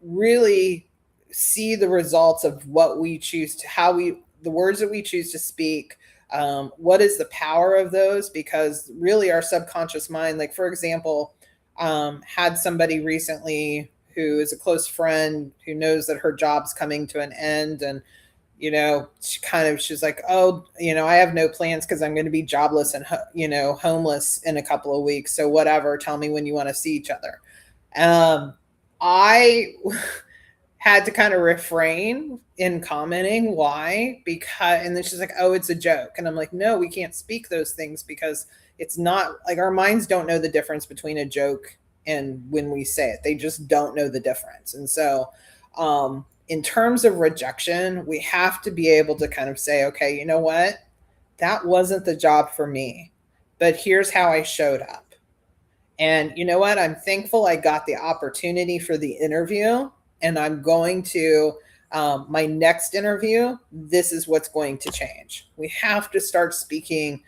really see the results of what we choose to, the words that we choose to speak. What is the power of those? Because really our subconscious mind, like for example, had somebody recently who is a close friend who knows that her job's coming to an end, and she's like, oh, I have no plans because I'm going to be jobless and homeless in a couple of weeks, so whatever, tell me when you want to see each other. I had to kind of refrain in commenting why, and then she's like, oh, it's a joke. And I'm like, no, we can't speak those things, because it's not like, our minds don't know the difference between a joke and when we say it. They just don't know the difference. And so in terms of rejection, we have to be able to kind of say, okay, you know what? That wasn't the job for me, but here's how I showed up. And you know what? I'm thankful I got the opportunity for the interview, and I'm going to my next interview. This is what's going to change. We have to start speaking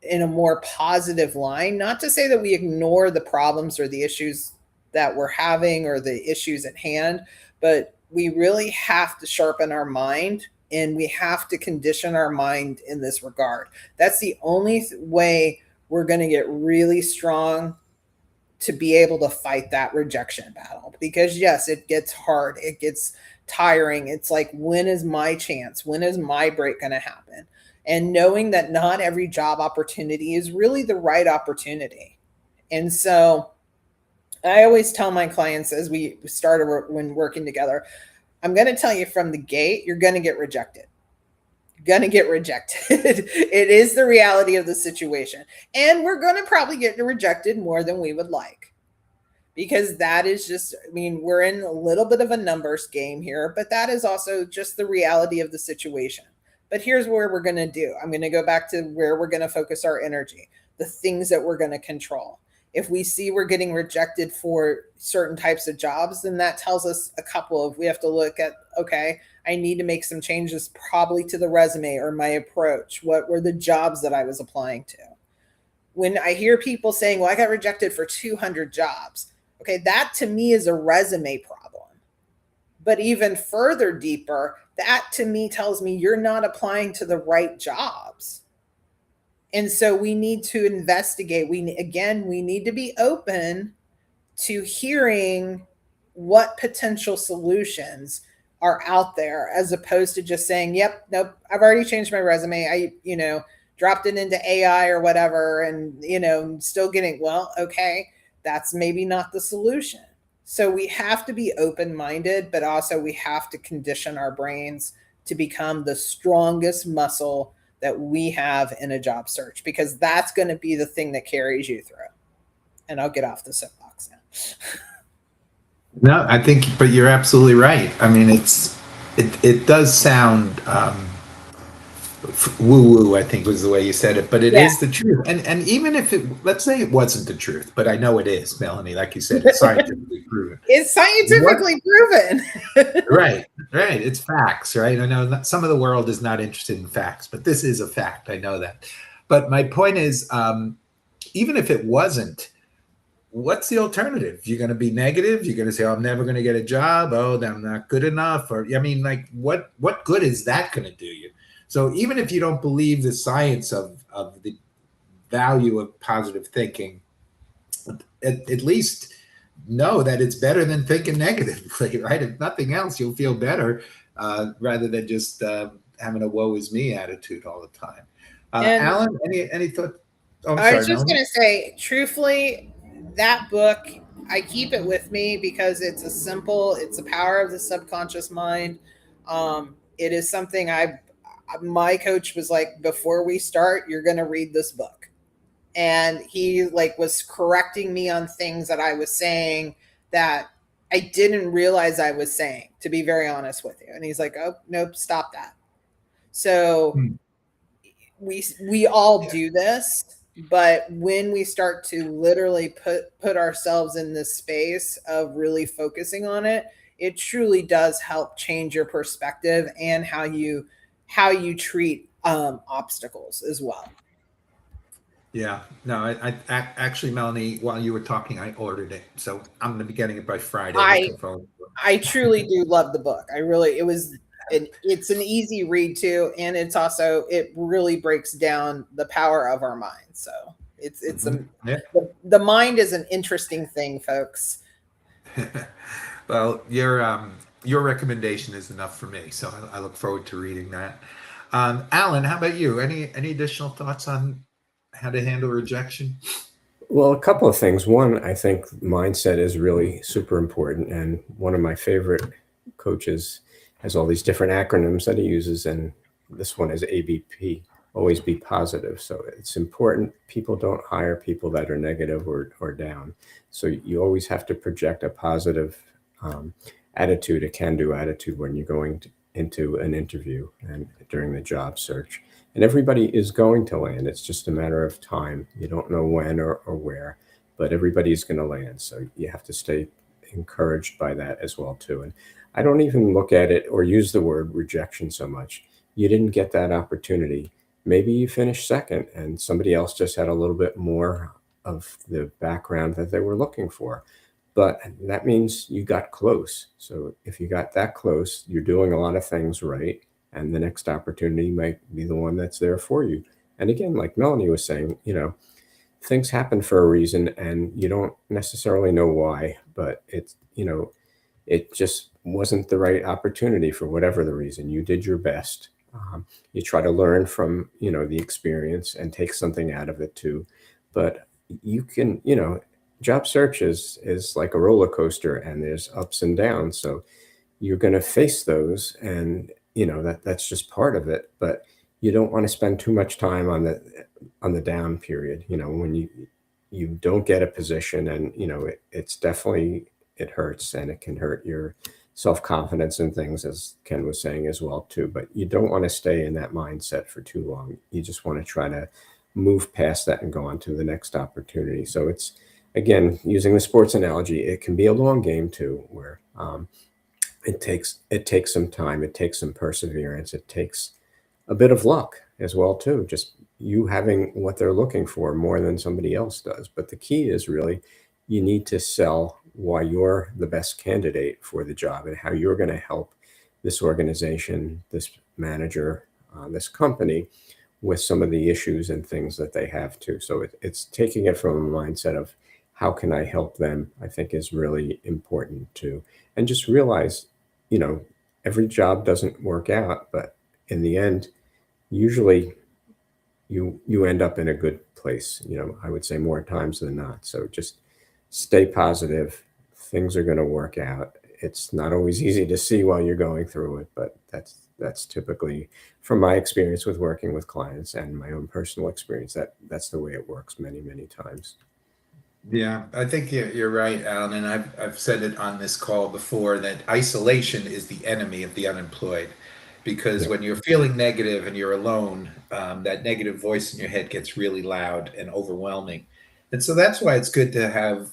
in a more positive line, not to say that we ignore the problems or the issues that we're having or the issues at hand, but we really have to sharpen our mind, and we have to condition our mind in this regard. That's the only way we're going to get really strong to be able to fight that rejection battle. Because yes, it gets hard. It gets tiring. It's like, when is my chance? When is my break going to happen? And knowing that not every job opportunity is really the right opportunity. And so I always tell my clients as we started when working together, I'm going to tell you from the gate, you're going to get rejected. Going to get rejected. It is the reality of the situation. And we're going to probably get rejected more than we would like, because that is just, we're in a little bit of a numbers game here, but that is also just the reality of the situation. But here's where we're going to do. I'm going to go back to where we're going to focus our energy, the things that we're going to control. If we see we're getting rejected for certain types of jobs, then that tells us we have to look at, okay, I need to make some changes probably to the resume or my approach. What were the jobs that I was applying to? When I hear people saying, well, I got rejected for 200 jobs. Okay, that to me is a resume problem. But even further deeper, that to me tells me you're not applying to the right jobs. And so we need to investigate. We need to be open to hearing what potential solutions are out there, as opposed to just saying, yep, nope, I've already changed my resume. I, dropped it into AI or whatever, and, still getting, well, okay, that's maybe not the solution. So we have to be open-minded, but also we have to condition our brains to become the strongest muscle that we have in a job search, because that's going to be the thing that carries you through. And I'll get off the soapbox now. No, I think, but you're absolutely right. It does sound woo-woo, I think was the way you said it, but it Yeah. is the truth. And even if it, let's say it wasn't the truth, but I know it is, Melanie, like you said, it's scientifically proven. It's What? scientifically proven. Right, right. It's facts, right? I know some of the world is not interested in facts, but this is a fact. I know that. But my point is, even if it wasn't, what's the alternative? You're going to be negative. You're going to say, "Oh, I'm never going to get a job. Oh, I'm not good enough." Or I mean, like, what good is that going to do you? So even if you don't believe the science of the value of positive thinking, at least know that it's better than thinking negatively, right? If nothing else, you'll feel better rather than just having a "woe is me" attitude all the time. And Alan, any thought? Oh, I'm I was sorry, just Melanie. going to say, truthfully, that book, I keep it with me because it's the power of the subconscious mind. It is something my coach was like, before we start, you're going to read this book. And he like was correcting me on things that I was saying that I didn't realize I was saying, to be very honest with you. And he's like, "Oh, nope, stop that." So Hmm. we all Yeah. do this, but when we start to literally put ourselves in this space of really focusing on it, it truly does help change your perspective and how you treat obstacles as well. Yeah, no, actually, Melanie, while you were talking, I ordered it, so I'm going to be getting it by Friday. I Looking forward to I truly do love the book. I really it's an easy read too, and it really breaks down the power of our mind. So it. it's Mhm. a Yeah. the mind is an interesting thing, folks. Well, your recommendation is enough for me, so I look forward to reading that. Alan, how about you? Any additional thoughts on how to handle rejection? Well, a couple of things. One, I think mindset is really super important. And one of my favorite coaches has all these different acronyms that he uses. And this one is ABP, always be positive. So it's important. People don't hire people that are negative or down. So you always have to project a positive attitude, a can do attitude when you're going into an interview and during the job search. And everybody is going to land. It's just a matter of time. You don't know when or where, but everybody's going to land. So you have to stay encouraged by that as well too. And I don't even look at it or use the word rejection so much. You didn't get that opportunity. Maybe you finished second and somebody else just had a little bit more of the background that they were looking for. But that means you got close. So if you got that close, you're doing a lot of things right, and the next opportunity might be the one that's there for you. And again, like Melanie was saying, things happen for a reason and you don't necessarily know why, but it just wasn't the right opportunity for whatever the reason. You did your best. You try to learn from, the experience and take something out of it too. But you can, job search is like a roller coaster and there's ups and downs. So you're going to face those and that's just part of it, but you don't want to spend too much time on the down period, when you don't get a position and it's definitely, it hurts and it can hurt your self-confidence and things, as Ken was saying as well too. But you don't want to stay in that mindset for too long. You just want to try to move past that and go on to the next opportunity. So it's, again, using the sports analogy, it can be a long game too, where it takes some time, it takes some perseverance, it takes a bit of luck as well too. Just you having what they're looking for more than somebody else does. But the key is really you need to sell why you're the best candidate for the job and how you're going to help this organization, this manager, this company with some of the issues and things that they have too. So it's taking it from a mindset of how can I help them, I think is really important too. And just realize, you know, every job doesn't work out, but in the end, usually you end up in a good place. I would say more times than not. So just stay positive. Things are going to work out. It's not always easy to see while you're going through it, but that's typically from my experience with working with clients and my own personal experience, that's the way it works many times. Yeah, I think you're right, Alan, and I've said it on this call before that isolation is the enemy of the unemployed. because Yeah. when you're feeling negative and you're alone, that negative voice in your head gets really loud and overwhelming. And so that's why it's good to have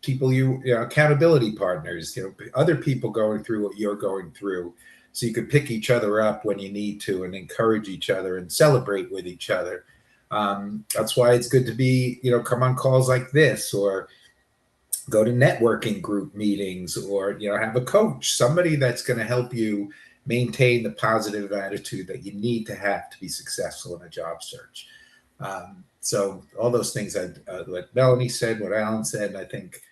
people, you know, accountability partners, you know, other people going through what you're going through, so you can pick each other up when you need to and encourage each other and celebrate with each other. That's why it's good to be, you know, come on calls like this, or go to networking group meetings, or, you know, have a coach, somebody that's going to help you maintain the positive attitude that you need to have to be successful in a job search. So all those things that what Melanie said, what Alan said, I think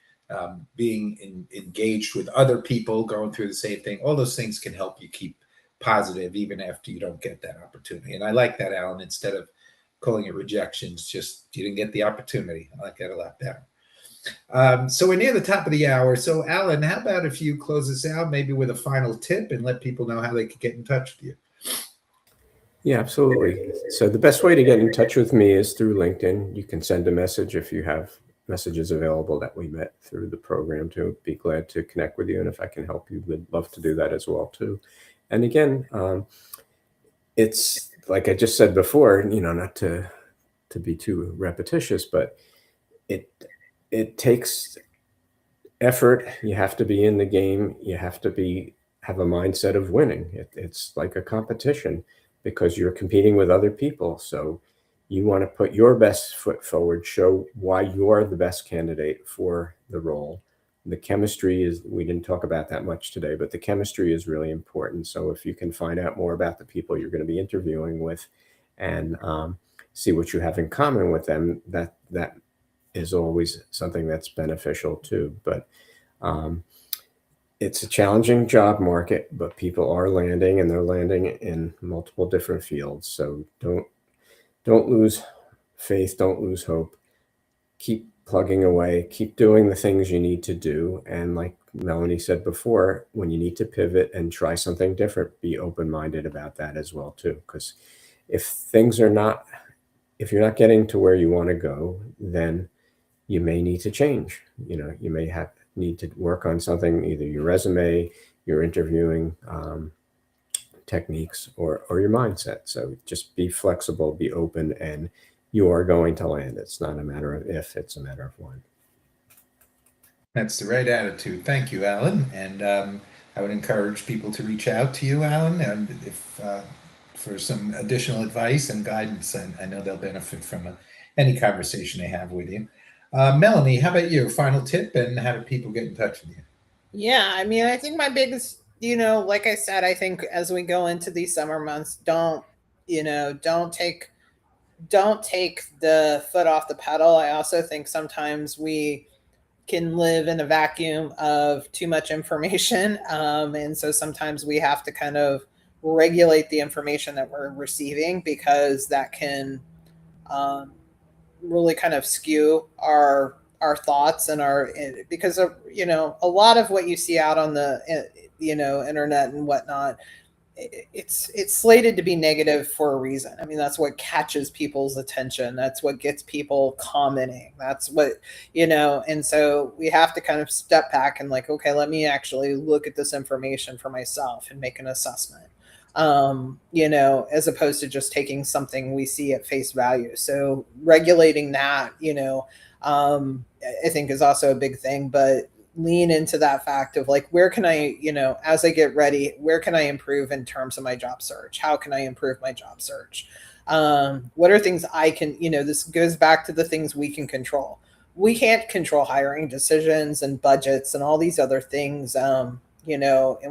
being engaged with other people going through the same thing, all those things can help you keep positive even after you don't get that opportunity. And I like that, Alan. Instead of calling it rejections, just you didn't get the opportunity. I like that a lot better. So we're near the top of the hour. So Alan, how about if you close us out maybe with a final tip and let people know how they can get in touch with you? Yeah, absolutely. So the best way to get in touch with me is through LinkedIn. You can send a message if you have messages available that we met through the program. To be glad to connect with you, and if I can help you, would love to do that as well too. And again, it's like I just said before, you know, not to be too repetitious, but it takes effort. You have to be in the game. You have to have a mindset of winning. It's like a competition, because you're competing with other people. So you want to put your best foot forward, show why you're the best candidate for the role. The chemistry is, we didn't talk about that much today, but the chemistry is really important. So if you can find out more about the people you're going to be interviewing with, and see what you have in common with them, that is always something that's beneficial too. But it's a challenging job market, but people are landing, and they're landing in multiple different fields. So don't lose faith, don't lose hope. Keep plugging away, keep doing the things you need to do. And like Melanie said before, when you need to pivot and try something different, be open-minded about that as well too. Because if you're not getting to where you want to go, then you may need to change. You know, you may need to work on something, either your resume, your interviewing techniques, or your mindset. So just be flexible, be open, and you are going to land. It's not a matter of if, it's a matter of when. That's the right attitude. Thank you, Alan. And I would encourage people to reach out to you, Alan, and if for some additional advice and guidance. And I know they'll benefit from any conversation they have with you. Melanie, how about you? Final tip, and how do people get in touch with you? Yeah, I mean, I think my biggest, like I said, I think as we go into these summer months, don't take the foot off the pedal. I also think sometimes we can live in a vacuum of too much information. And so sometimes we have to kind of regulate the information that we're receiving, because that can really kind of skew our thoughts and because of, a lot of what you see out on the, internet and whatnot, it's slated to be negative for a reason. I mean, that's what catches people's attention. That's what gets people commenting. That's what, and so we have to kind of step back and like, okay, let me actually look at this information for myself and make an assessment. As opposed to just taking something we see at face value. So regulating that, I think is also a big thing, but lean into that fact of like, where can I, as I get ready, where can I improve in terms of my job search? How can I improve my job search? What are things I can, this goes back to the things we can control. We can't control hiring decisions and budgets and all these other things. And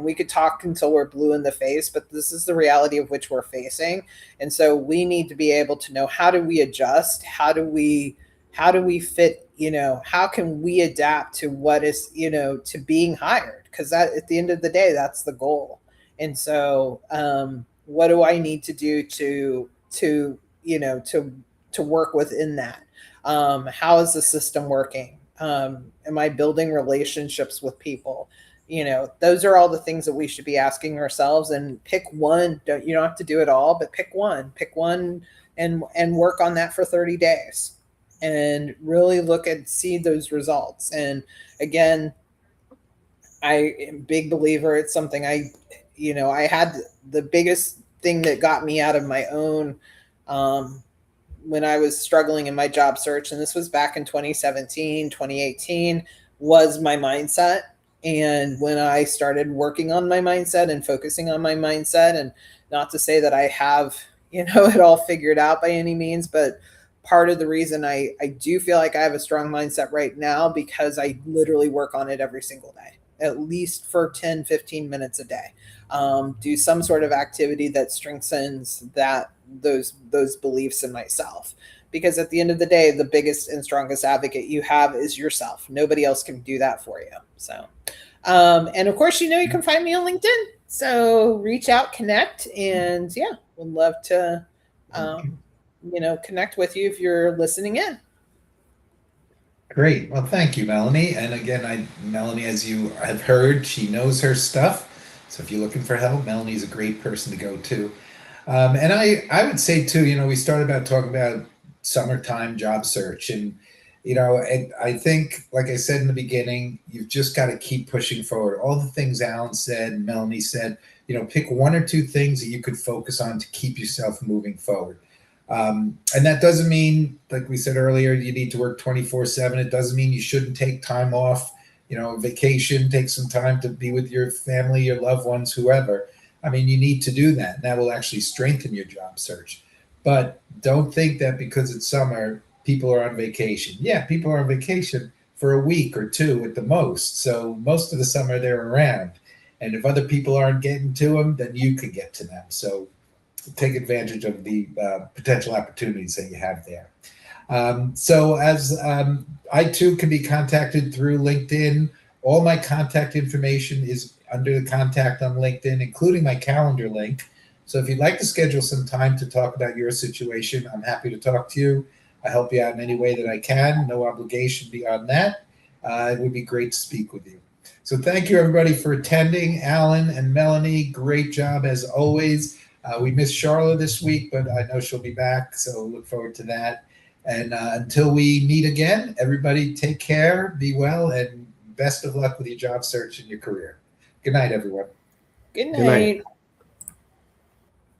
we could talk until we're blue in the face, but this is the reality of which we're facing. And so we need to be able to know, how do we adjust? How do we fit, how can we adapt to what is, to being hired? Because that, at the end of the day, that's the goal. And so what do I need to do to work within that? How is the system working? Am I building relationships with people? Those are all the things that we should be asking ourselves, and pick one. You don't have to do it all, but pick one and work on that for 30 days and really see those results. And again, I am a big believer. It's something I I had the biggest thing that got me out of my own when I was struggling in my job search, and this was back in 2017, 2018, was my mindset. And when I started working on my mindset and focusing on my mindset, and not to say that I have, it all figured out by any means, but part of the reason I do feel like I have a strong mindset right now, because I literally work on it every single day, at least for 10, 15 minutes a day. Do some sort of activity that strengthens those beliefs in myself, because at the end of the day, the biggest and strongest advocate you have is yourself. Nobody else can do that for you. So and of course, you can find me on LinkedIn, so reach out, connect, and yeah, would love to connect with you if you're listening in. Great. Well, thank you, Melanie. And again, Melanie, as you have heard, she knows her stuff. So if you're looking for help, Melanie's a great person to go to. And I would say too, we started out talking about summertime job search, and I think, like I said in the beginning, you've just got to keep pushing forward. All the things Alan said and Melanie said, pick one or two things that you could focus on to keep yourself moving forward. And that doesn't mean, like we said earlier, you need to work 24/7. It doesn't mean you shouldn't take time off, vacation, take some time to be with your family, your loved ones, whoever. I mean, you need to do that. And that will actually strengthen your job search. But don't think that because it's summer, people are on vacation. Yeah, people are on vacation for a week or two at the most. So most of the summer they're around. And if other people aren't getting to them, then you can get to them. So take advantage of the potential opportunities that you have there. So as I too can be contacted through LinkedIn. All my contact information is under the contact on LinkedIn, including my calendar link. So if you'd like to schedule some time to talk about your situation, I'm happy to talk to you. I help you out in any way that I can. No obligation beyond that. It would be great to speak with you. So thank you, everybody, for attending. Alan and Melanie, great job as always. We missed Charlotte this week, but I know she'll be back, so look forward to that. And until we meet again, everybody take care, be well, and best of luck with your job search and your career. Good night, everyone. Good night.